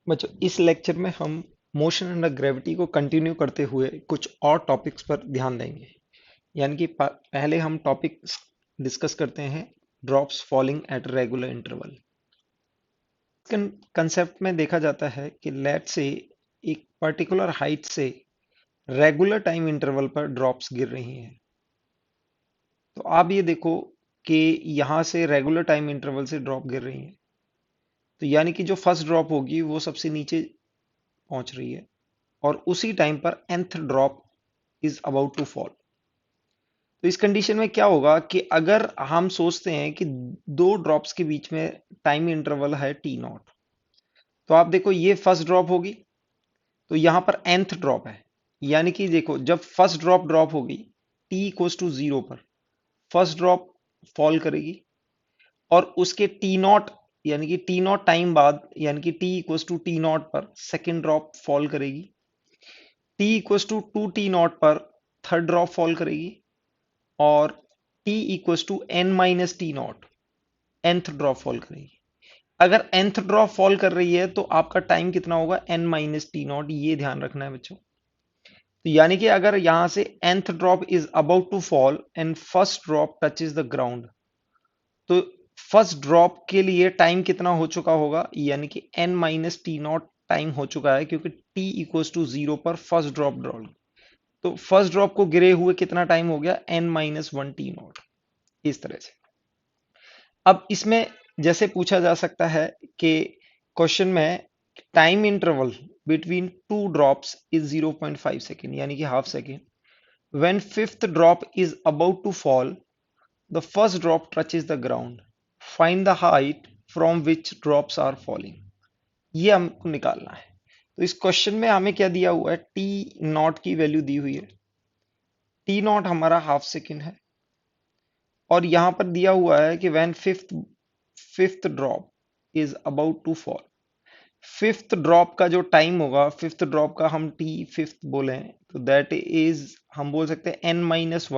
बच्चों, इस लेक्चर में हम मोशन अंडर ग्रेविटी को कंटिन्यू करते हुए कुछ और टॉपिक्स पर ध्यान देंगे। यानी कि पहले हम टॉपिक डिस्कस करते हैं drops falling eight regular interval. Concept में देखा जाता है कि लेट से एक पर्टिकुलर हाइट से रेगुलर टाइम इंटरवल पर ड्रॉप्स गिर रही हैं। तो आप ये देखो कि यहाँ से रेगुलर टाइम इंटरवल से ड्रॉप गिर रही हैं, तो यानी कि जो फर्स्ट ड्रॉप होगी वो सबसे नीचे पहुंच रही है और उसी टाइम पर nth drop is about to fall. तो इस कंडीशन में क्या होगा कि अगर हम सोचते हैं कि दो ड्रॉप्स के बीच में टाइम इंटरवल है टी नॉट, तो आप देखो ये फर्स्ट ड्रॉप होगी, तो यहां पर nth ड्रॉप है। यानी कि देखो जब फर्स्ट ड्रॉप ड्रॉप होगी टी इक्वल्स टू जीरो पर फर्स्ट ड्रॉप फॉल करेगी और उसके टी नॉट यानी कि टी नॉट टाइम बाद यानी कि t equals to t naught पर सेकेंड ड्रॉप फॉल करेगी। T equals to two t naught पर थर्ड ड्रॉप फॉल करेगी और t equals to n minus t naught nth drop fall करेगी। अगर nth ड्रॉप फॉल कर रही है तो आपका टाइम कितना होगा n माइनस टी नॉट, ये ध्यान रखना है बच्चों। तो यानी कि अगर यहां से nth drop is about to fall and first drop touches the ground, तो फर्स्ट ड्रॉप के लिए टाइम कितना हो चुका होगा, यानी कि n minus t naught time हो चुका है, क्योंकि t इक्वल्स टू जीरो पर फर्स्ट ड्रॉप ड्रॉप। तो फर्स्ट ड्रॉप को गिरे हुए कितना टाइम हो गया, n minus one t not. इस तरह से अब इसमें जैसे पूछा जा सकता है कि क्वेश्चन में time interval between two drops is 0.5 second यानी कि half second. When fifth drop is about to fall the first drop touches the ground, find the height from which drops are falling. ये हमको निकालना है। तो इस question में हमें क्या दिया हुआ है, टी नॉट की वैल्यू दी हुई है। टी नॉट हमारा हाफ सेकेंड है और यहां पर दिया हुआ है कि when fifth drop is about to fall. Fifth drop का जो टाइम होगा, फिफ्थ ड्रॉप का हम टी फिफ्थ बोले तो दैट इज हम बोल सकते हैं n minus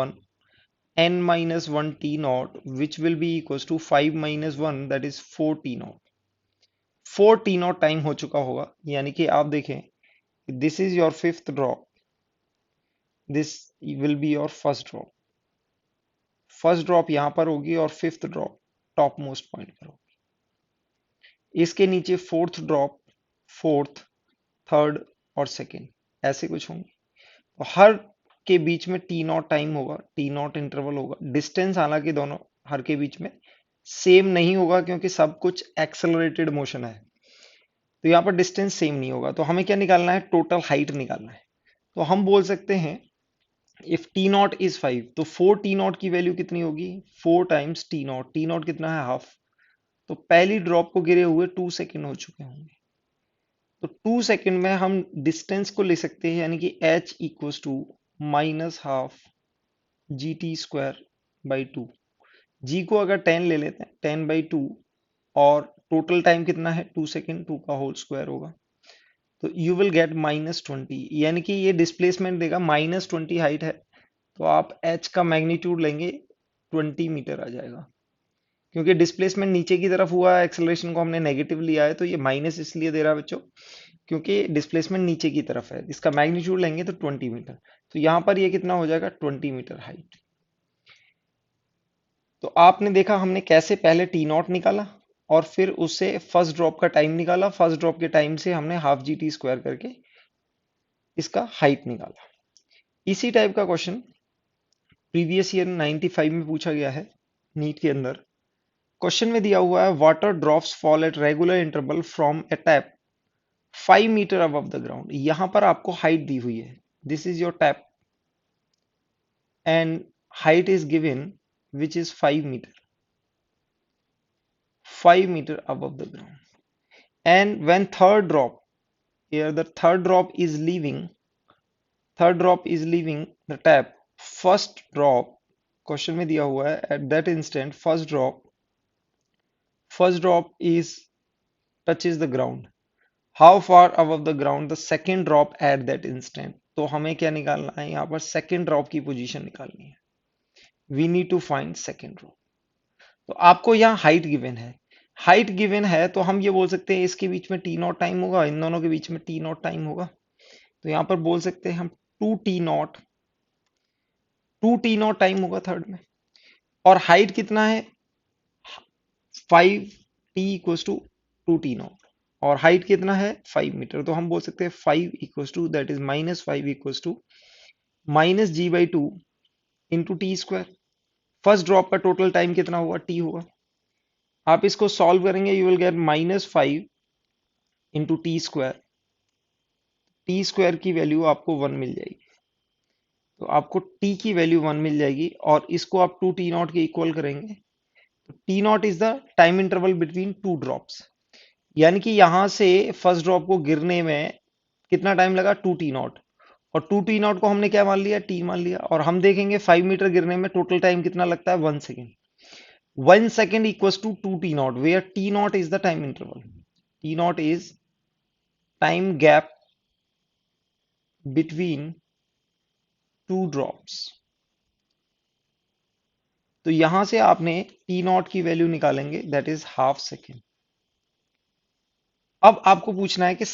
one t naught which will be equal to five minus one that is four t naught. Four t naught time हो चुका होगा। यानी कि आप देखें, this is your fifth drop, this will be your first drop. First drop यहां पर होगी और fifth drop top most point पर होगी। इसके नीचे फोर्थ ड्रॉप, फोर्थ, थर्ड और सेकेंड, ऐसे कुछ होंगे। तो हर के बीच में टी नॉट टाइम होगा, टी नॉट इंटरवल होगा। डिस्टेंस हालांकि दोनों हर के बीच में सेम नहीं होगा क्योंकि सब कुछ एक्सेलरेटेड मोशन है, तो यहाँ पर डिस्टेंस सेम नहीं होगा। तो हमें क्या निकालना है, टोटल हाइट निकालना है। तो हम बोल सकते हैं if T naught is five तो फोर टी नॉट की वैल्यू कितनी होगी, four times T not. T not कितना है, हाफ। तो पहली ड्रॉप को गिरे हुए 2 सेकेंड हो चुके होंगे। तो 2 सेकेंड में हम डिस्टेंस को ले सकते हैं, यानी कि h equals to minus half g t square by two. G को अगर 10 ले लेते हैं, 10/2, और टोटल टाइम कितना है 2 सेकेंड, 2 का होल स्क्वायर होगा, तो यू विल गेट -20। यानी कि ये डिस्प्लेसमेंट देगा, -20 हाइट है, तो आप h का मैग्नीट्यूड लेंगे 20 मीटर आ जाएगा। क्योंकि डिस्प्लेसमेंट नीचे की तरफ हुआ है, एक्सेलरेशन को हमने नेगेटिव लिया है, तो ये माइनस इसलिए दे रहा है बच्चों क्योंकि डिस्प्लेसमेंट नीचे की तरफ है। इसका मैग्नीट्यूड लेंगे तो 20 मीटर, तो यहां पर ये कितना हो जाएगा, 20 मीटर हाइट। तो आपने देखा हमने कैसे पहले टी नॉट निकाला और फिर उससे फर्स्ट ड्रॉप का टाइम निकाला। फर्स्ट ड्रॉप के टाइम से हमने हाफ जी टी स्क्वायर करके इसका हाइट निकाला। इसी टाइप का क्वेश्चन प्रीवियस ईयर 95 में पूछा गया है नीट के अंदर। क्वेश्चन में दिया हुआ है water drops fall at regular interval from a tap 5 metre above the ground. यहां पर आपको हाइट दी हुई है, this is your tap and height is given which is 5 meter, 5 meter above the ground. And when third drop, here the third drop is leaving the tap, first drop, question में दिया हुआ है at that instant first drop is touches the ground, how far above the ground the second drop at that instant। तो हमें क्या निकालना है, यहाँ पर सेकेंड ड्रॉप की पोजीशन निकालनी है। We need to find second drop. तो आपको यहाँ हाइट गिवन है, हाइट गिवन है तो हम ये बोल सकते हैं इसके बीच में टी नॉट टाइम होगा, इन दोनों के बीच में टी नॉट टाइम होगा। तो यहाँ पर बोल सकते हैं हम टू टी नॉट टाइम होगा थर्ड में। और हाइट कितना है, 5t = 2t नॉट, और हाइट कितना है 5 मीटर। तो हम बोल सकते हैं 5 equals to that is -5 equals to -g/2 × t²। First drop का टोटल टाइम कितना होगा, टी होगा। आप इसको सॉल्व करेंगे, you will get -5 × t²। T square की वैल्यू आपको 1 मिल जाएगी। तो आपको टी की वैल्यू 1 मिल जाएगी, और इसको आप 2t0 के इक्वल करेंगे। तो T naught is the time interval between two drops. यानी कि यहां से फर्स्ट ड्रॉप को गिरने में कितना टाइम लगा, 2t0। और 2t0 को हमने क्या मान लिया, टी मान लिया। और हम देखेंगे 5 मीटर गिरने में टोटल टाइम कितना लगता है, 1 second. 1 second equals to 2t0, where t naught is the time interval. T naught is time gap between two drops. तो यहां से आपने टी नॉट की वैल्यू निकालेंगे, दैट इज हाफ सेकेंड। अब आपको पूछना है कि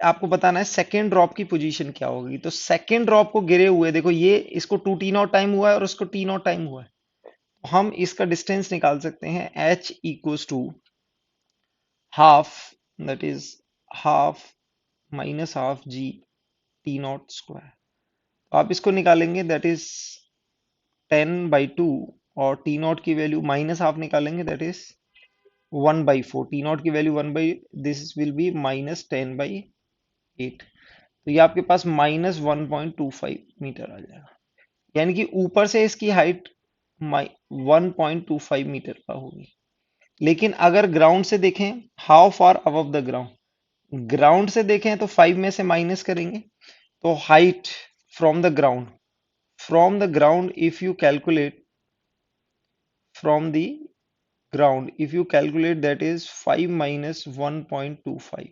आपको बताना है सेकेंड ड्रॉप की पोजीशन क्या होगी। तो सेकेंड ड्रॉप को गिरे हुए देखो, ये इसको 2t0 टाइम हुआ है और इसको t0 टाइम हुआ है। तो हम इसका डिस्टेंस निकाल सकते हैं, h equals to half, that is half minus half g t0²। आप इसको निकालेंगे, दैट इज 10/2, और t0 की वैल्यू माइनस हाफ निकालेंगे, दैट इज 1/4। t0 की वैल्यू 1/, दिस विल बी -10/8। तो ये आपके पास -1.25 मीटर आ जाएगा। यानी कि ऊपर से इसकी हाइट 1.25 मीटर का होगी। लेकिन अगर ग्राउंड से देखें, how far above the ground, ground से देखें तो 5 में से माइनस करेंगे। तो height from the ground, if you calculate from the ground, if you calculate that is 5 minus 1.25,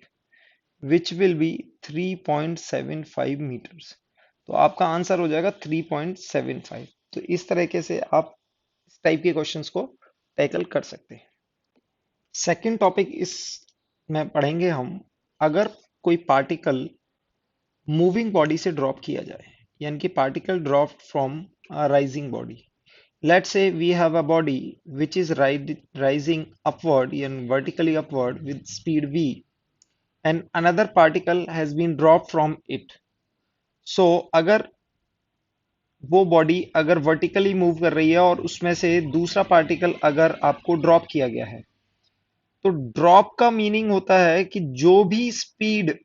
which will be 3.75 metres. तो आपका आंसर हो जाएगा 3.75। तो इस तरीके से आप इस टाइप के क्वेश्चंस को टैकल कर सकते हैं। सेकंड टॉपिक इस में पढ़ेंगे हम, अगर कोई पार्टिकल मूविंग बॉडी से ड्रॉप किया जाए, यानी कि particle drop from a rising body. Let's say we have a body which is rising upward and vertically upward with speed v, and another particle has been dropped from it. So अगर वो body अगर vertically move कर रही है और उसमें से दूसरा पार्टिकल अगर आपको ड्रॉप किया गया है, तो ड्रॉप का मीनिंग होता है कि जो भी स्पीड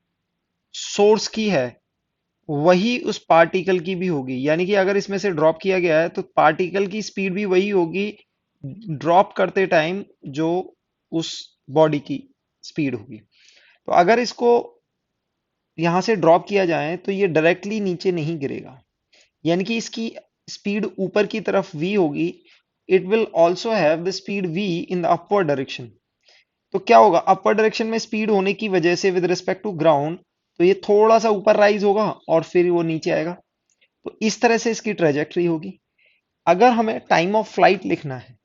सोर्स की है वही उस पार्टिकल की भी होगी। यानी कि अगर इसमें से ड्रॉप किया गया है तो पार्टिकल की स्पीड भी वही होगी ड्रॉप करते टाइम जो उस बॉडी की स्पीड होगी। तो अगर इसको यहां से ड्रॉप किया जाए तो ये डायरेक्टली नीचे नहीं गिरेगा, यानी कि इसकी स्पीड ऊपर की तरफ v होगी। It will also have the speed v in the upward direction. तो क्या होगा, अपर डायरेक्शन में स्पीड होने की वजह से विद रिस्पेक्ट टू ग्राउंड, तो ये थोड़ा सा ऊपर राइज होगा और फिर वो नीचे आएगा। तो इस तरह से इसकी ट्रेजेक्टरी होगी। अगर हमें टाइम ऑफ फ्लाइट लिखना है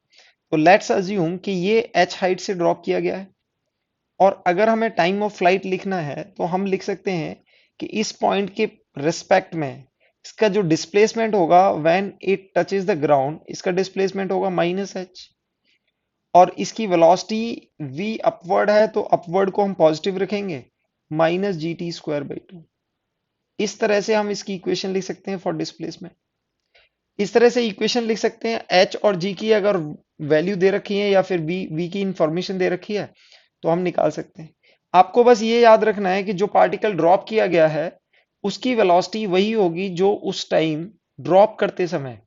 तो लेट्स अज्यूम कि ये h हाइट से ड्रॉप किया गया है, और अगर हमें टाइम ऑफ फ्लाइट लिखना है तो हम लिख सकते हैं कि इस पॉइंट के रिस्पेक्ट में इसका जो डिस्प्लेसमेंट होगा when it touches the ground, इसका डिस्प्लेसमेंट होगा -h। और इसकी वेलोसिटी v अपवर्ड है तो अपवर्ड को हम पॉजिटिव रखेंगे, -gt²/2। इस तरह से हम इसकी इक्वेशन लिख सकते हैं फॉर डिस्प्लेसमेंट। इस तरह से इक्वेशन लिख सकते हैं, h और g की अगर वैल्यू दे रखी है या फिर v की इंफॉर्मेशन दे रखी है तो हम निकाल सकते हैं। आपको बस ये याद रखना है कि जो पार्टिकल ड्रॉप किया गया है उसकी वेलोसिटी वही होगी जो उस टाइम ड्रॉप करते समय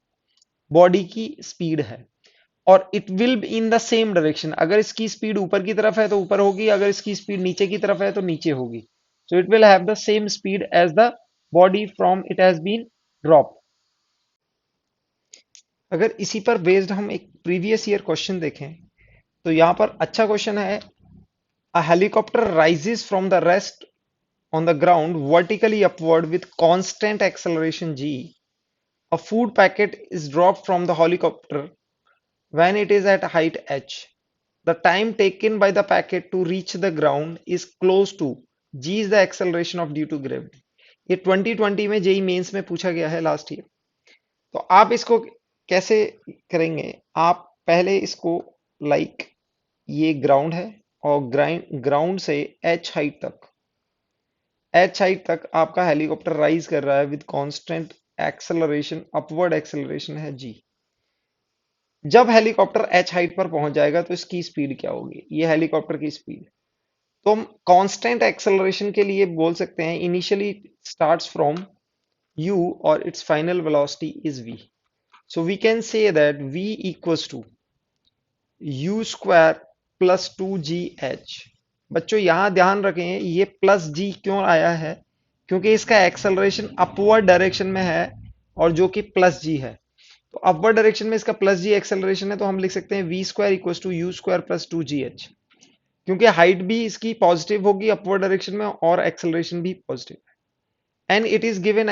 बॉडी की स्पीड है, और it will be in the same direction. अगर इसकी स्पीड ऊपर की तरफ है तो ऊपर होगी, अगर इसकी स्पीड नीचे की तरफ है तो नीचे होगी। So it will have the same speed as the body from it has been drop. अगर इसी पर बेस्ड हम एक प्रीवियस ईयर क्वेश्चन देखें तो यहाँ पर अच्छा क्वेश्चन है, a helicopter rises from the rest on the ground vertically upward with constant acceleration g. A food packet is dropped from the helicopter when it is at height h. The time taken by the packet to reach the ground is close to g is the acceleration of due to gravity. ये 2020 में JEE mains में पूछा गया है last year. तो आप इसको कैसे करेंगे? आप पहले इसको लाइक ये ग्राउंड है और ग्राउंड से एच हाइट तक आपका हेलीकॉप्टर राइज कर रहा है with constant acceleration, upward acceleration है जी। जब हेलीकॉप्टर एच हाइट पर पहुंच जाएगा तो इसकी स्पीड क्या होगी? ये हेलीकॉप्टर की स्पीड। तो हम कांस्टेंट एक्सेलरेशन के लिए बोल सकते हैं इनिशियली स्टार्ट्स फ्रॉम u और its final velocity is v. So we can say that v equals to u square plus 2gh। बच्चों यहां ध्यान रखें ये प्लस g क्यों आया है? क्योंकि इसका एक्सेलरेशन अपवर्ड डायरेक्शन में है और जो कि प्लस g है। तो अपवर्ड डायरेक्शन में इसका प्लस g एक्सेलरेशन है, तो हम लिख सकते हैं v square equals to u square plus 2gh। क्योंकि हाइट भी इसकी पॉजिटिव होगी अपवर्ड डायरेक्शन में और एक्सेलरेशन भी पॉजिटिव है। And it is given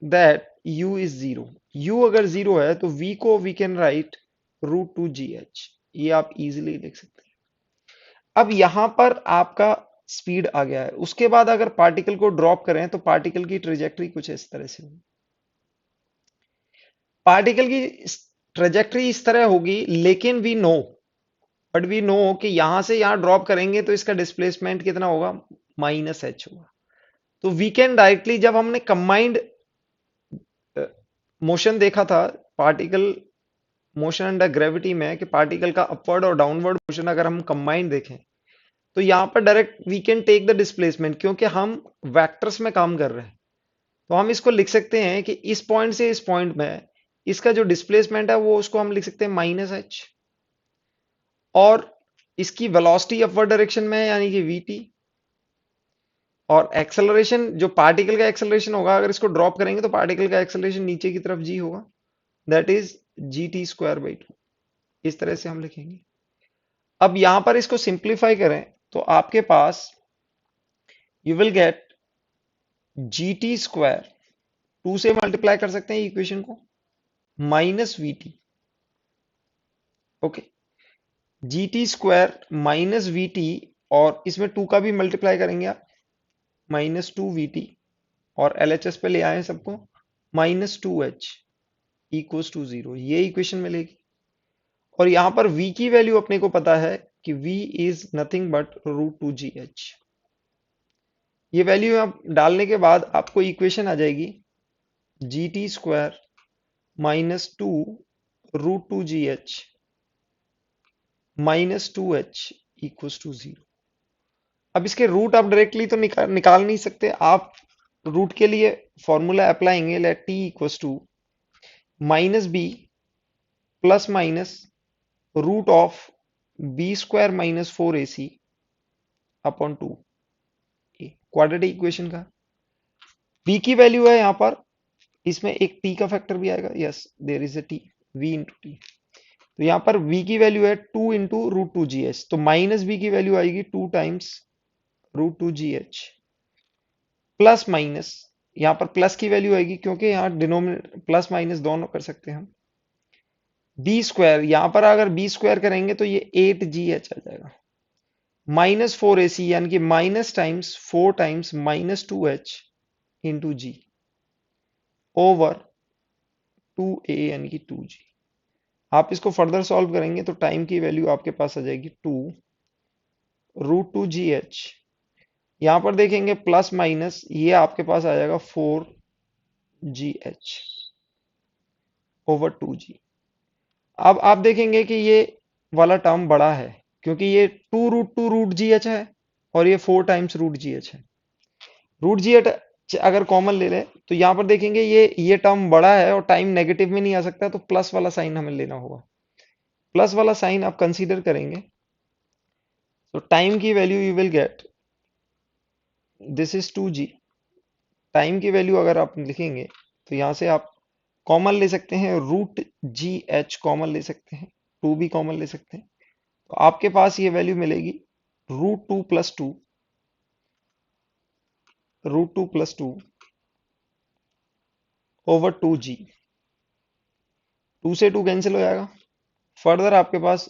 that u is zero। u अगर जीरो है तो v को we can write √2gh। ये आप इजीली लिख सकते हैं। अब यहां पर आपका स्पीड आ गया है। उसके बाद अगर पार्टिकल को ड्रॉप करें तो पार्टिकल की ट्रेजेक्टरी कुछ इस तरह से होगी। पार्टिकल की ट्रेजेक्टरी इस तरह होगी, लेकिन वी नो कि यहां से यहां ड्रॉप करेंगे तो इसका डिस्प्लेसमेंट कितना होगा? -h होगा। तो वी कैन डायरेक्टली, जब हमने कंबाइंड मोशन देखा था पार्टिकल मोशन अंडर ग्रेविटी में, कि पार्टिकल का अपवर्ड और डाउनवर्ड मोशन अगर हम कंबाइंड देखें तो यहां पर direct we can take the displacement, क्योंकि हम वेक्टर्स में काम कर रहे हैं। तो हम इसको लिख सकते हैं कि इस पॉइंट से इस पॉइंट में इसका जो डिस्प्लेसमेंट है वो उसको हम लिख सकते हैं -h, और इसकी वेलोसिटी अपवर्ड डायरेक्शन में है यानी कि vt, और एक्सेलरेशन जो पार्टिकल का एक्सेलरेशन होगा अगर इसको ड्रॉप करेंगे तो पार्टिकल का एक्सेलरेशन नीचे की तरफ g होगा, दैट इज gt²/2। इस तरह से हम लिखेंगे। अब यहां पर इसको सिंप्लीफाई करें तो आपके पास यू विल गेट gt², 2 से मल्टीप्लाई कर सकते हैं इक्वेशन को, -vt। ओके, gt² और इसमें 2 का भी मल्टीप्लाई करेंगे आप, -2vt, और LHS पे ले आए सबको, -2h इक्वल्स टू 0। ये इक्वेशन मिलेगी। और यहां पर v की वैल्यू अपने को पता है कि v is nothing but √2gh। ये वैल्यू आप डालने के बाद आपको इक्वेशन आ जाएगी gt² -2 √2gh -2h equals to 0। अब इसके रूट आप डायरेक्टली तो निकाल नहीं सकते। आप रूट के लिए फॉर्मूला अप्लाइंगे, let t equals to -b plus minus √b² - 4ac upon 2, quadratic equation का। b की वैल्यू है यहाँ पर, इसमें एक t का फैक्टर भी आएगा, yes there is a t, v into t. तो यहाँ पर v की वैल्यू है 2 इंटू √2gh, तो माइनस b की वैल्यू आएगी 2 टाइम्स √2gh प्लस माइनस, यहाँ पर प्लस की वैल्यू आएगी क्योंकि यहाँ डिनोमिनेटर प्लस माइनस दोनों कर सकते हैं हम। बी स्क्वायर, यहाँ पर अगर बी स्क्वायर करेंगे तो ये 8gh आ जाएगा, -4ac यानी कि minus times 4 times -2h into g over 2a यानी कि 2g। आप इसको फर्दर सॉल्व करेंगे तो टाइम की वैल्यू आपके पास आ जाएगी 2 √2gh। यहां पर देखेंगे प्लस माइनस, ये आपके पास आ जाएगा 4gh ओवर 2g। अब आप देखेंगे कि ये वाला टर्म बड़ा है क्योंकि ये 2 √2 √gh है और ये 4 टाइम्स √gh है। √gh अगर कॉमन ले लें तो यहां पर देखेंगे ये टर्म बड़ा है और टाइम नेगेटिव में नहीं आ सकता, तो प्लस वाला साइन हमें लेना होगा। प्लस वाला साइन आप कंसीडर करेंगे तो टाइम की value you will gate, this is 2g। Time की वैल्यू अगर आप लिखेंगे तो यहां से आप कॉमन ले सकते हैं, √gh कॉमन ले सकते हैं, 2 भी कॉमन ले सकते हैं। तो आपके पास ये वैल्यू मिलेगी √2 + 2, √2 + 2 ओवर 2g। 2 से 2 कैंसिल हो जाएगा। फर्दर आपके पास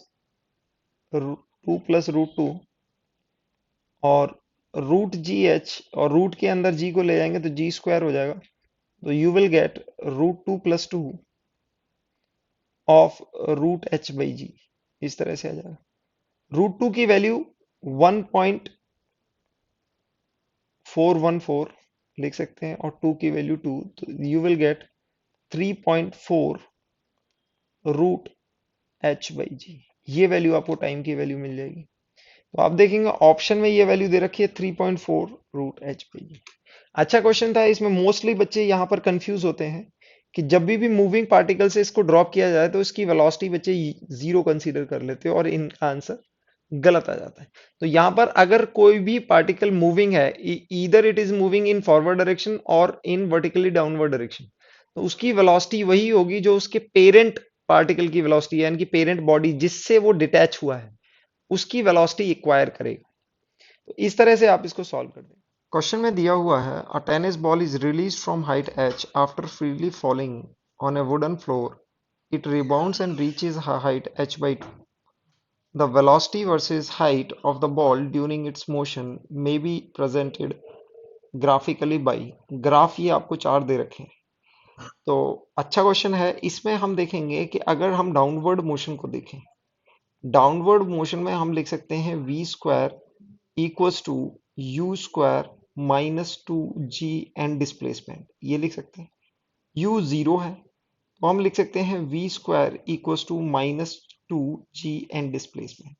2 + √2 और √GH, और रूट के अंदर जी को ले जाएंगे तो G² हो जाएगा। तो you will gate √2 + 2 of √H/G। इस तरह से आ जाएगा। √2 की वैल्यू 1.414 लिख सकते हैं और 2 की वैल्यू 2, तो यू विल गेट 3.4 √H/G। ये वैल्यू आपको टाइम की वैल्यू मिल जाएगी। तो आप देखेंगे ऑप्शन में ये वैल्यू दे रखी है 3.4 √H/G। अच्छा क्वेश्चन था, इसमें मोस्टली बच्चे यहाँ पर कंफ्यूज होते हैं कि जब भी मूविंग पार्टिकल से इसको ड्रॉप किया जाए तो इसकी वेलोसिटी बच्चे जीरो कंसीडर कर लेते हैं और इनका आंसर गलत आ जाता है। तो यहाँ पर अगर कोई भी पार्टिकल मूविंग है, either it is moving in forward direction और इन वर्टिकली डाउनवर्ड डायरेक्शन, तो उसकी वेलोसिटी वही होगी जो उसके पेरेंट पार्टिकल की वेलोसिटी है, यानी कि पेरेंट बॉडी जिससे वो डिटैच हुआ है उसकी वेलोसिटी एक्वायर करेगा। तो इस तरह से आप इसको सॉल्व कर दें। क्वेश्चन में दिया हुआ है a tennis ball is release from height h after freely falling on a wooden floor, it rebounds and reaches height h/2. The velocity versus height of the ball during its motion may be presented graphically by। Graph ये आपको चार दे रखे हैं। तो अच्छा question है। इसमें हम देखेंगे कि अगर हम डाउनवर्ड मोशन को देखें, डाउनवर्ड मोशन में हम लिख सकते हैं v² equals to u² -2g and displacement, ये लिख सकते हैं। u जीरो है तो हम लिख सकते हैं v² equals to -2g and displacement.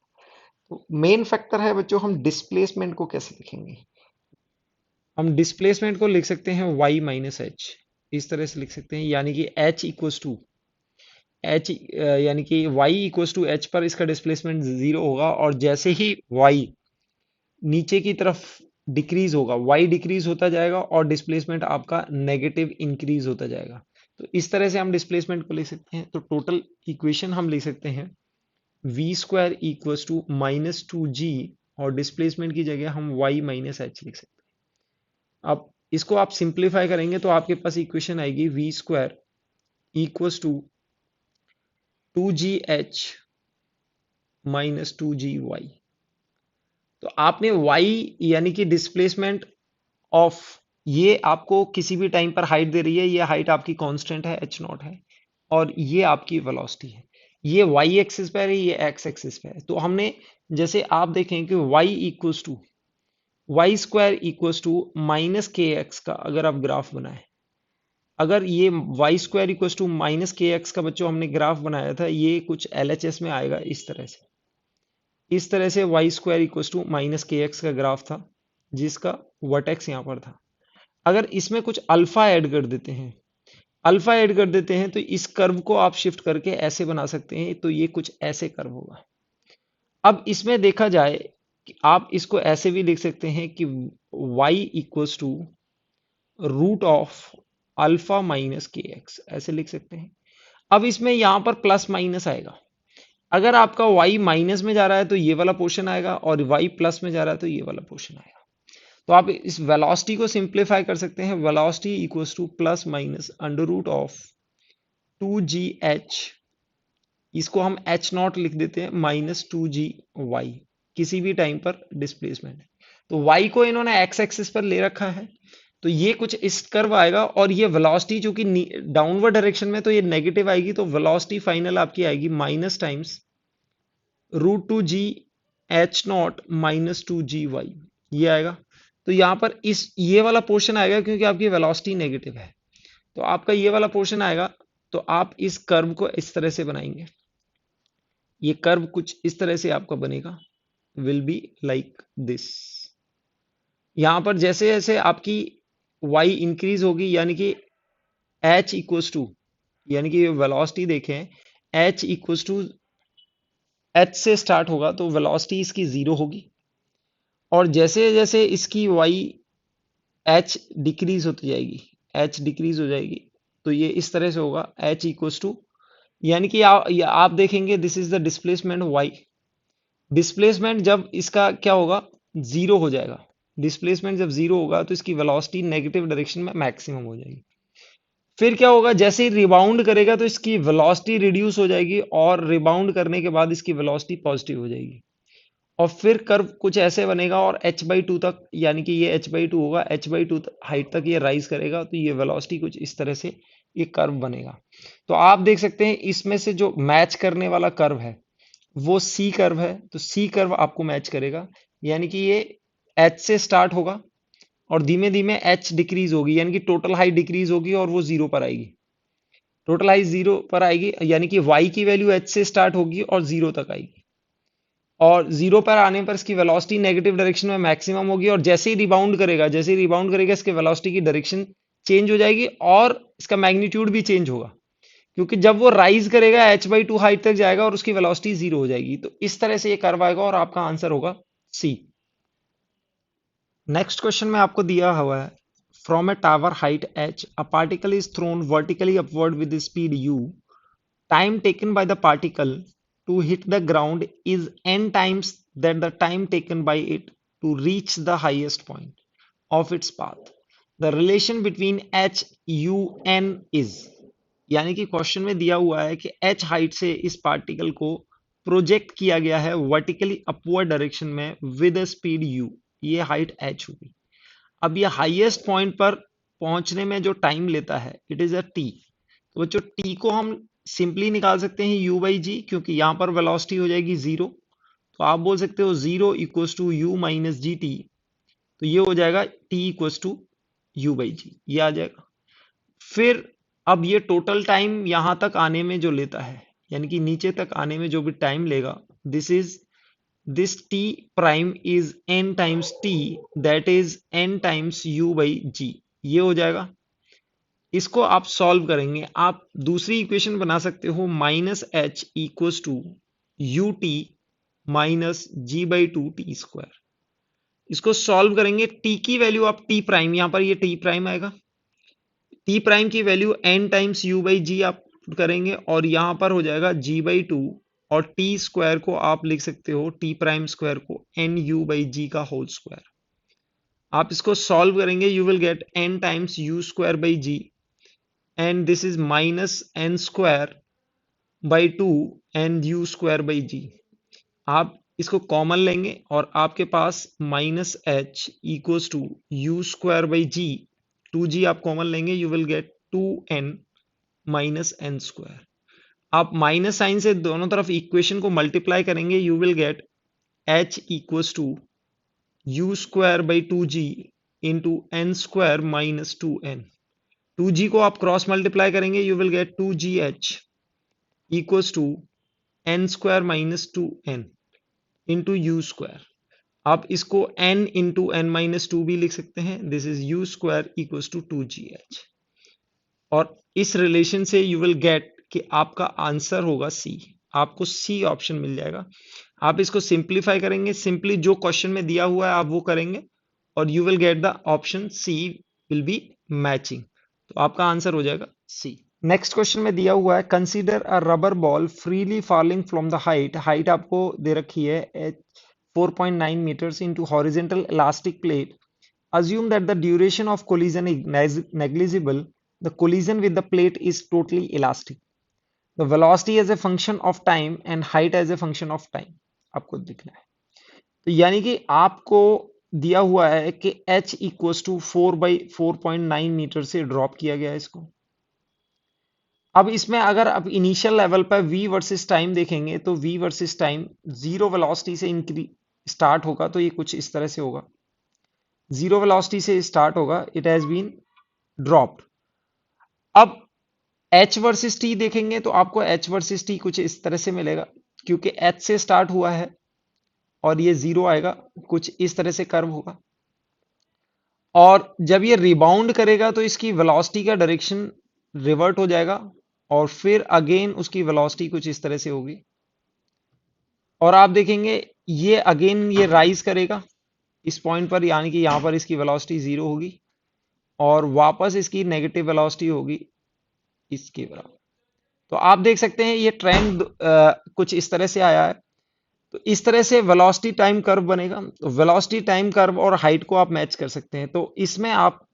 तो मेन फैक्टर है बच्चों, हम डिस्प्लेसमेंट को कैसे लिखेंगे? हम डिस्प्लेसमेंट को लिख सकते हैं y - h, इस तरह से लिख सकते हैं, यानी कि h इक्वल्स टू h, यानी कि y इक्वल्स टू h पर इसका डिस्प्लेसमेंट जीरो होगा, और जैसे ही y नीचे की तरफ डिक्रीज होगा, y डिक्रीज होता जाएगा और डिस्प्लेसमेंट आपका नेगेटिव इंक्रीज होता जाएगा। तो इस तरह से हम डिस्प्लेसमेंट को लिख सकते हैं। तो टोटल इक्वेशन हम लिख सकते हैं v² इक्वल्स टू -2g, और डिस्प्लेसमेंट की जगह हम y - h लिख सकते हैं। अब इसको आप सिंप्लीफाई करेंगे तो आपके पास इक्वेशन आएगी v² equals to 2gh -2gy। तो आपने y यानी कि डिस्प्लेसमेंट ऑफ, ये आपको किसी भी टाइम पर हाइट दे रही है, ये हाइट आपकी कांस्टेंट है h0 है, और ये आपकी वेलोसिटी है। ये y एक्सिस पर है, ये x एक्सिस पे है। तो हमने, जैसे आप देखें कि y equals to y² equals to -kx का अगर आप ग्राफ बनाएं, अगर ये y² इक्वल्स टू -kx का बच्चों हमने ग्राफ बनाया था, ये कुछ LHS में आएगा इस तरह से। इस तरह से y² इक्वल्स टू -kx का ग्राफ था, जिसका वर्टेक्स यहाँ पर था। अगर इसमें कुछ अल्फा ऐड कर देते हैं, अल्फा ऐड कर देते हैं, तो इस कर्व को आप शिफ्ट करके ऐसे बना सकते हैं, तो ये कुछ ऐसे कर्व होगा। अब इसमें देखा जाए कि आप इसको ऐसे भी लिख सकते हैं कि y equals to root of alpha -kx, ऐसे लिख सकते हैं। अब इसमें यहां पर प्लस माइनस आएगा। अगर आपका y माइनस में जा रहा है तो ये वाला पोर्शन आएगा, और y प्लस में जा रहा है तो ये वाला पोर्शन आएगा। तो आप इस वेलोसिटी को सिंप्लीफाई कर सकते हैं। Velocity equals to plus minus under root of 2gh, इसको हम h0 लिख देते हैं, -2gy, किसी भी टाइम पर डिस्प्लेसमेंट है। तो y को इन्होंने x एक्सिस पर ले रखा है, तो ये कुछ इस कर्व आएगा, और ये वेलोसिटी जो कि डाउनवर्ड डायरेक्शन में, तो ये नेगेटिव आएगी, तो वेलोसिटी फाइनल आपकी आएगी माइनस टाइम्स √2gh0 -2gy, ये आएगा। तो यहाँ पर ये वाला पोर्शन आएगा क्योंकि आपकी वेलोसिटी नेगेटिव है, तो आपका ये वाला पोर्शन आएगा। तो आप इस कर्व को इस तरह से बनाएंगे, ये कर्व कुछ इस तरह से आपका बनेगा, विल बी लाइक दिस। यहां पर जैसे जैसे आपकी y इंक्रीज होगी, यानी कि h इक्वल्स टू, यानी कि वेलोसिटी देखें, h इक्वल्स टू h से स्टार्ट होगा तो वेलोसिटी इसकी जीरो होगी, और जैसे जैसे इसकी y h डिक्रीज होती जाएगी, h डिक्रीज हो जाएगी, तो ये इस तरह से होगा h इक्वल्स टू, यानी कि आप देखेंगे this is the displacement y। Displacement जब इसका क्या होगा, जीरो हो जाएगा। डिस्प्लेसमेंट जब जीरो होगा तो इसकी वेलोसिटी नेगेटिव डायरेक्शन में मैक्सिमम हो जाएगी। फिर क्या होगा, जैसे ही रिबाउंड करेगा तो इसकी वेलोसिटी रिड्यूस हो जाएगी और रिबाउंड करने के बाद इसकी वेलोसिटी पॉजिटिव हो जाएगी और फिर कर्व कुछ ऐसे बनेगा और h/2 तक, यानी कि ये h/2 होगा, h/2 हाइट तक ये राइज करेगा तो ये वेलोसिटी कुछ इस तरह से ये कर्व बनेगा। तो आप देख सकते हैं इसमें से जो मैच करने वाला कर्व है वो सी कर्व है, तो सी कर्व आपको मैच करेगा, यानी कि ये एच से स्टार्ट होगा और धीमे धीमे एच डिक्रीज होगी, यानी कि टोटल हाइट डिक्रीज होगी और वो जीरो पर आएगी। टोटल हाइट जीरो पर आएगी यानी कि वाई की वैल्यू एच से स्टार्ट होगी और जीरो तक आएगी और जीरो पर आने पर इसकी वेलोसिटी नेगेटिव डायरेक्शन में मैक्सिमम होगी और जैसे ही रिबाउंड करेगा इसके वेलोसिटी की डायरेक्शन चेंज हो जाएगी और इसका मैग्नीट्यूड भी चेंज होगा, क्योंकि जब वो राइज करेगा h/2 हाइट तक जाएगा और उसकी वेलोसिटी जीरो हो जाएगी। तो इस तरह से ये कर्व आएगा और आपका आंसर होगा सी। नेक्स्ट क्वेश्चन में आपको दिया हुआ है, from A tower height h a particle is thrown vertically upward with speed u, time taken by the particle to hit the ground is n times that the time taken by it to reach the highest point of its path. The relation between h, u, n is, यानी कि question में दिया हुआ है कि h height से इस particle को प्रोजेक्ट किया गया है वर्टिकली अपवर्ड डायरेक्शन में विद स्पीड u, ये हाइट h होगी। अब ये हाईएस्ट पॉइंट पर पहुंचने में जो टाइम लेता है इट इज अ टी, तो जो टी को हम सिंपली निकाल सकते हैं u बाई जी, क्योंकि यहां पर वेलोसिटी हो जाएगी जीरो, तो आप बोल सकते हो zero equals to u minus g t, तो ये हो जाएगा t equals to u by g, ये आ जाएगा। फिर अब ये टोटल टाइम यहां तक आने में जो लेता है, यानी कि नीचे तक आने में जो भी टाइम लेगा, this t prime is n times t, that is n times u by g, ये हो जाएगा। इसको आप सॉल्व करेंगे, आप दूसरी इक्वेशन बना सकते हो minus h equals to u t minus g by two t square. इसको सॉल्व करेंगे, टी की वैल्यू आप टी प्राइम, यहां पर ये टी प्राइम आएगा, टी प्राइम की value n times u by g आप करेंगे और यहां पर हो जाएगा जी बाई टू और टी स्क्वायर को आप लिख सकते हो टी प्राइम स्क्वायर को एन यू बाई जी का होल स्क्वायर। आप इसको सॉल्व करेंगे, you will get n times u square by g and this is minus n square by 2 and u square by g। आप इसको common लेंगे और आपके पास minus h equals to u square by g, two g आप common लेंगे, you will get two n minus n square. आप minus sign से दोनों तरफ इक्वेशन को मल्टीप्लाई करेंगे, you will get h equals to u square by two g into n square minus two n. Two g को आप cross multiply करेंगे, you will get two g h equals to n square minus two n into u square. आप इसको n into n minus two भी लिख सकते हैं, this is u square equals to two g h. और इस relation से you will gate कि आपका आंसर होगा सी, आपको सी ऑप्शन मिल जाएगा। आप इसको सिंप्लीफाई करेंगे, सिंपली जो क्वेश्चन में दिया हुआ है आप वो करेंगे और you will get the option c will be matching, तो आपका आंसर हो जाएगा सी। नेक्स्ट क्वेश्चन में दिया हुआ है, consider a rubber ball freely falling from the height, height आपको दे रखी है 4.9 metres into horizontal elastic plate, assume that the duration of collision is negligible, the collision with the plate is totally elastic, the velocity as a function of time and height as a function of time आपको दिखना है। तो यानी कि आपको दिया हुआ है कि h इक्वल्स टू 4/4.9 मीटर से ड्रॉप किया गया है इसको। अब इसमें अगर आप इनिशियल लेवल पर v वर्सेस टाइम देखेंगे तो v versus time zero velocity से स्टार्ट होगा, तो ये कुछ इस तरह से होगा, जीरो वेलोसिटी से स्टार्ट होगा, इट हैज बीन ड्रॉप्ड। अब h वर्सेस t देखेंगे तो आपको h वर्सेस t कुछ इस तरह से मिलेगा, क्योंकि h से स्टार्ट हुआ है और ये जीरो आएगा, कुछ इस तरह से कर्व होगा। और जब ये रिबाउंड करेगा तो इसकी वेलोसिटी का डायरेक्शन रिवर्ट हो जाएगा और फिर अगेन उसकी वेलोसिटी कुछ इस तरह से होगी और आप देखेंगे ये अगेन ये राइज करेगा इस पॉइंट पर, यानी कि यहां पर इसकी वेलोसिटी जीरो होगी और वापस इसकी नेगेटिव वेलोसिटी होगी इसके बराबर। तो आप देख सकते हैं ये ट्रेंड कुछ इस तरह से आया है, तो इस तरह से वेलोसिटी टाइम कर्व बनेगा। तो वेलोसिटी टाइम कर्व और हाइट को आप मैच कर सकते हैं, तो इसमें आप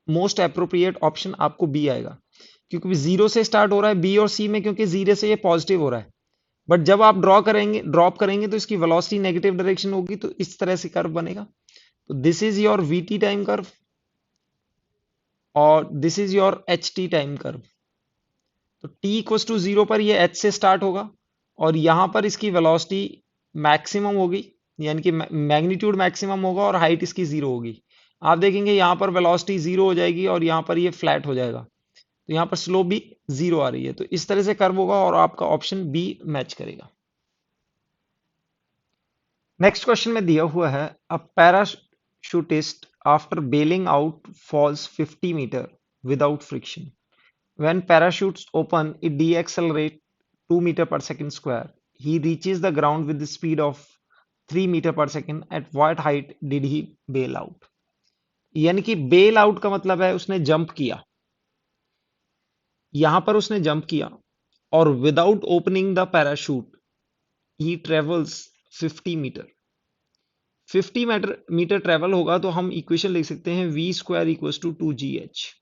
मोस्ट अप्रोप्रिएट ऑप्शन आपको बी आएगा, क्योंकि जीरो से स्टार्ट हो रहा है बी और सी में, क्योंकि जीरो से ये पॉजिटिव हो रहा है। बट जब आप ड्रॉप करेंगे तो इसकी वेलोसिटी नेगेटिव डायरेक्शन होगी, तो इस तरह से कर्व बनेगा। तो this is your v t time curve और this is your h t time curve. तो t इक्वस टू जीरो पर ये h से स्टार्ट होगा और यहां पर इसकी वेलोसिटी मैक्सिमम होगी, यानी कि मैग्नीट्यूड मैक्सिमम होगा और हाइट इसकी जीरो होगी। आप देखेंगे यहां पर वेलोसिटी जीरो हो जाएगी और यहां पर ये फ्लैट हो जाएगा, तो यहां पर स्लोप भी जीरो आ रही है। तो इस तरह से कर्व होगा और आपका ऑप्शन बी मैच करेगा। नेक्स्ट क्वेश्चन में दिया हुआ है, a parachutist after bailing out falls 50 metre without friction. When parachutes open, it deaccelerates 2 meter per second square. He reaches the ground with the speed of 3 meter per second. At what height did he bail out? यानी कि bail out का मतलब है उसने jump किया, यहां पर उसने जंप किया और without opening the parachute he travels 50 metre. 50 metre travel होगा तो हम इक्वेशन लिख सकते हैं we square equal to 2gh।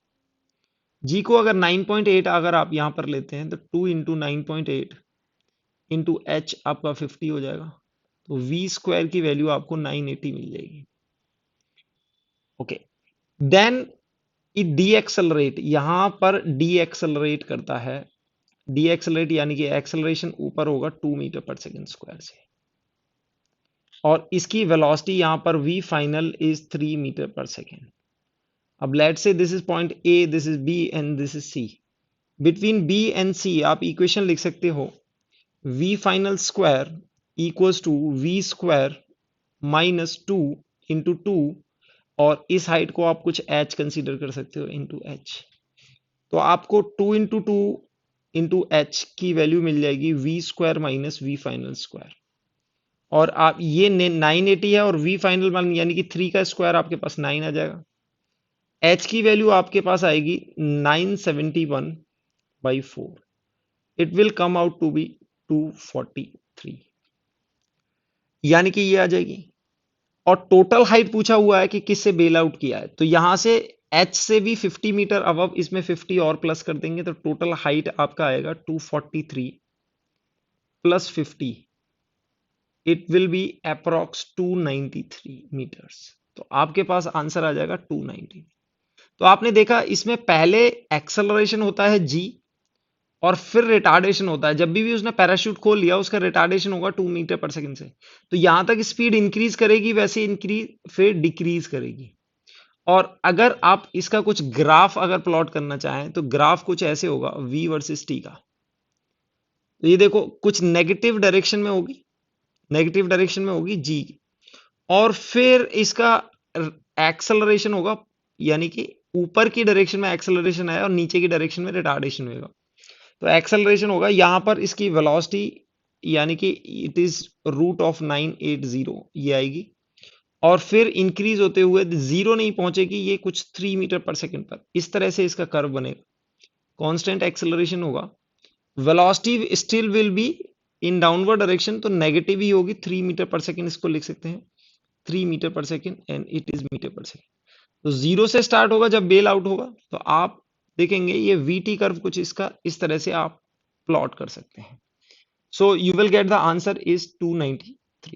जी को अगर 9.8 अगर आप यहां पर लेते हैं तो 2 इंटू 9.8 इंटू एच आपका 50 हो जाएगा। तो वी स्क्वायर की वैल्यू आपको 980 मिल जाएगी। Okay, then it decelerate, यहां पर डी एक्सलरेट करता है। डी एक्सलरेट यानी कि एक्सलरेशन ऊपर होगा 2 मीटर पर सेकेंड स्क्वायर से और इसकी वेलोसिटी यहां पर v final is 3 metre per second. अब let's say this is point A, this is B and this is C. Between B and C आप इक्वेशन लिख सकते हो v final square equals to v square minus 2 into 2 और इस height को आप कुछ एच कंसीडर कर सकते हो इंटू एच। तो आपको 2 इंटू 2 इंटू एच की वैल्यू मिल जाएगी v square minus v final square. और आप ये 980 है और वी फाइनल यानी कि 3 का स्क्वायर आपके पास 9 आ जाएगा। एच की वैल्यू आपके पास आएगी 971/4। It will come out to be 243, यानी कि ये आ जाएगी। और टोटल हाइट पूछा हुआ है कि किससे बेल आउट किया है, तो यहां से एच से भी 50 मीटर अबव, इसमें 50 और प्लस कर देंगे तो टोटल हाइट आपका आएगा 243 plus 50, it will be approx 293 metres. तो आपके पास आंसर आ जाएगा 290। तो आपने देखा इसमें पहले एक्सेलरेशन होता है जी और फिर रिटार्डेशन होता है। जब भी उसने पैराशूट खोल लिया उसका रिटार्डेशन होगा 2 मीटर पर सेकंड से। तो यहां तक स्पीड इंक्रीज करेगी, वैसे इंक्रीज फिर डिक्रीज करेगी। और अगर आप इसका कुछ ग्राफ अगर प्लॉट करना चाहें तो ग्राफ कुछ ऐसे होगा v वर्सेस t का। तो ये देखो कुछ नेगेटिव डायरेक्शन में होगी, नेगेटिव डायरेक्शन में होगी जी, और फिर इसका एक्सेलरेशन होगा, यानी कि ऊपर की डायरेक्शन में एक्सेलरेशन है और नीचे की डायरेक्शन में रिटार्डेशन होगा। तो एक्सेलरेशन होगा यहां पर इसकी वेलोसिटी, यानी कि इट इज रूट ऑफ 980 ये आएगी और फिर इंक्रीज होते हुए जीरो नहीं पहुंचेगी, ये कुछ 3 मीटर पर सेकंड पर। इस तरह से इसका कर्व बनेगा, कांस्टेंट एक्सेलरेशन होगा, velocity still will be in downward direction, तो नेगेटिव ही होगी, 3 मीटर पर सेकंड इसको लिख सकते हैं, 3 metre per second and it is metre per second. तो जीरो से स्टार्ट होगा जब बेल आउट होगा, तो आप देखेंगे ये वीटी कर्व कुछ इसका इस तरह से आप प्लॉट कर सकते हैं। So you will get the answer is 290।